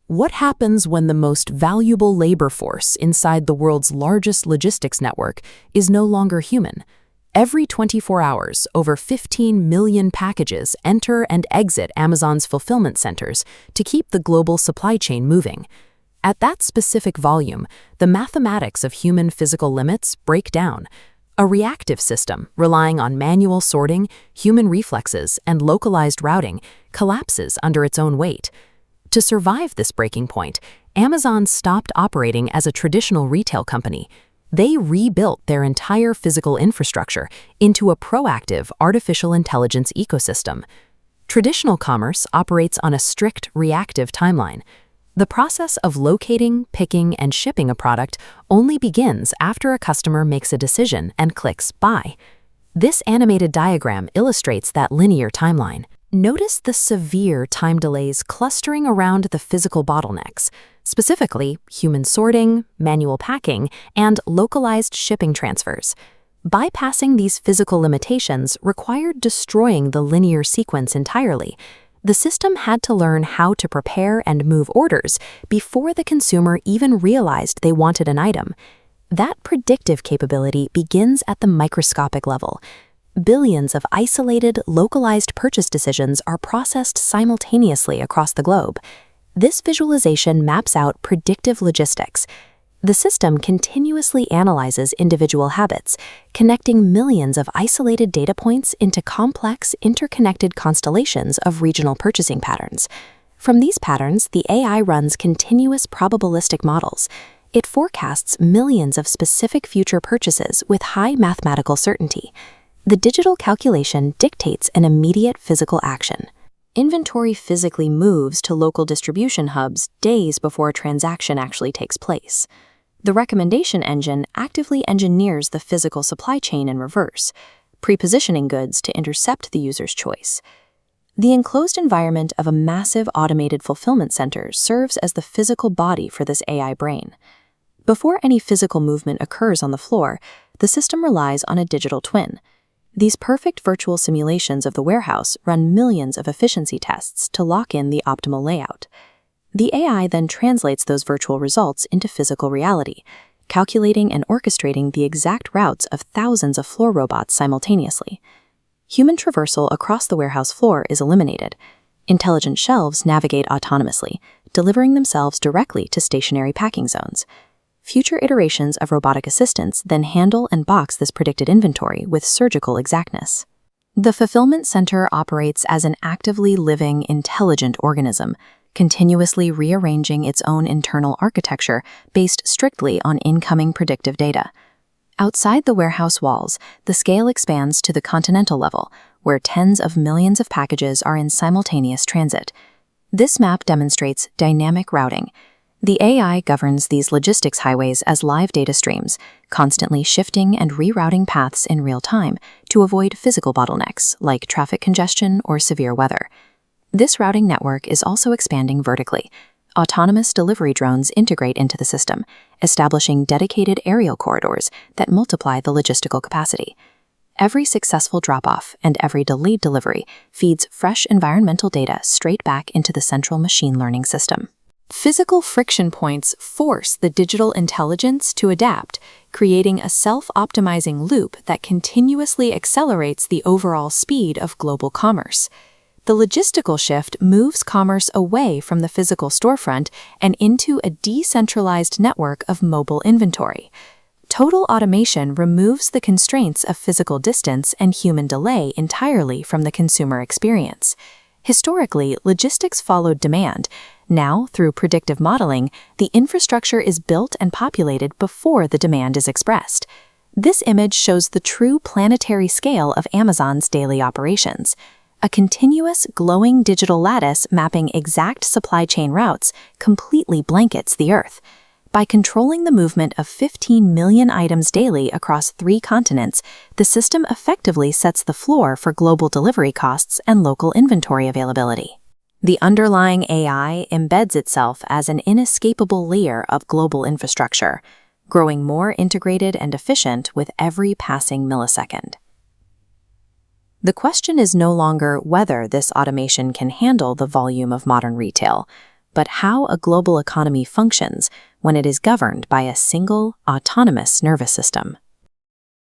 What happens when the most valuable labor force inside the world's largest logistics network is no longer human? Every 24 hours, over 15 million packages enter and exit Amazon's fulfillment centers to keep the global supply chain moving. At that specific volume, the mathematics of human physical limits break down. A reactive system, relying on manual sorting, human reflexes, and localized routing, collapses under its own weight. To survive this breaking point, Amazon stopped operating as a traditional retail company. They rebuilt their entire physical infrastructure into a proactive artificial intelligence ecosystem. Traditional commerce operates on a strict reactive timeline. The process of locating, picking, and shipping a product only begins after a customer makes a decision and clicks buy. This animated diagram illustrates that linear timeline. Notice the severe time delays clustering around the physical bottlenecks, specifically human sorting, manual packing, and localized shipping transfers. Bypassing these physical limitations required destroying the linear sequence entirely. The system had to learn how to prepare and move orders before the consumer even realized they wanted an item. That predictive capability begins at the microscopic level. Billions of isolated, localized purchase decisions are processed simultaneously across the globe. This visualization maps out predictive logistics. The system continuously analyzes individual habits, connecting millions of isolated data points into complex, interconnected constellations of regional purchasing patterns. From these patterns, the AI runs continuous probabilistic models. It forecasts millions of specific future purchases with high mathematical certainty. The digital calculation dictates an immediate physical action. Inventory physically moves to local distribution hubs days before a transaction actually takes place. The recommendation engine actively engineers the physical supply chain in reverse, pre-positioning goods to intercept the user's choice. The enclosed environment of a massive automated fulfillment center serves as the physical body for this AI brain. Before any physical movement occurs on the floor, the system relies on a digital twin. These perfect virtual simulations of the warehouse run millions of efficiency tests to lock in the optimal layout. The AI then translates those virtual results into physical reality, calculating and orchestrating the exact routes of thousands of floor robots simultaneously. Human traversal across the warehouse floor is eliminated. Intelligent shelves navigate autonomously, delivering themselves directly to stationary packing zones. Future iterations of robotic assistants then handle and box this predicted inventory with surgical exactness. The fulfillment center operates as an actively living, intelligent organism, continuously rearranging its own internal architecture based strictly on incoming predictive data. Outside the warehouse walls, the scale expands to the continental level, where tens of millions of packages are in simultaneous transit. This map demonstrates dynamic routing. The AI governs these logistics highways as live data streams, constantly shifting and rerouting paths in real time to avoid physical bottlenecks like traffic congestion or severe weather. This routing network is also expanding vertically. Autonomous delivery drones integrate into the system, establishing dedicated aerial corridors that multiply the logistical capacity. Every successful drop-off and every delayed delivery feeds fresh environmental data straight back into the central machine learning system. Physical friction points force the digital intelligence to adapt, creating a self-optimizing loop that continuously accelerates the overall speed of global commerce. The logistical shift moves commerce away from the physical storefront and into a decentralized network of mobile inventory. Total automation removes the constraints of physical distance and human delay entirely from the consumer experience. Historically, logistics followed demand. Now, through predictive modeling, the infrastructure is built and populated before the demand is expressed. This image shows the true planetary scale of Amazon's daily operations. A continuous, glowing digital lattice mapping exact supply chain routes completely blankets the Earth. By controlling the movement of 15 million items daily across 3 continents, the system effectively sets the floor for global delivery costs and local inventory availability. The underlying AI embeds itself as an inescapable layer of global infrastructure, growing more integrated and efficient with every passing millisecond. The question is no longer whether this automation can handle the volume of modern retail, but how a global economy functions when it is governed by a single, autonomous nervous system.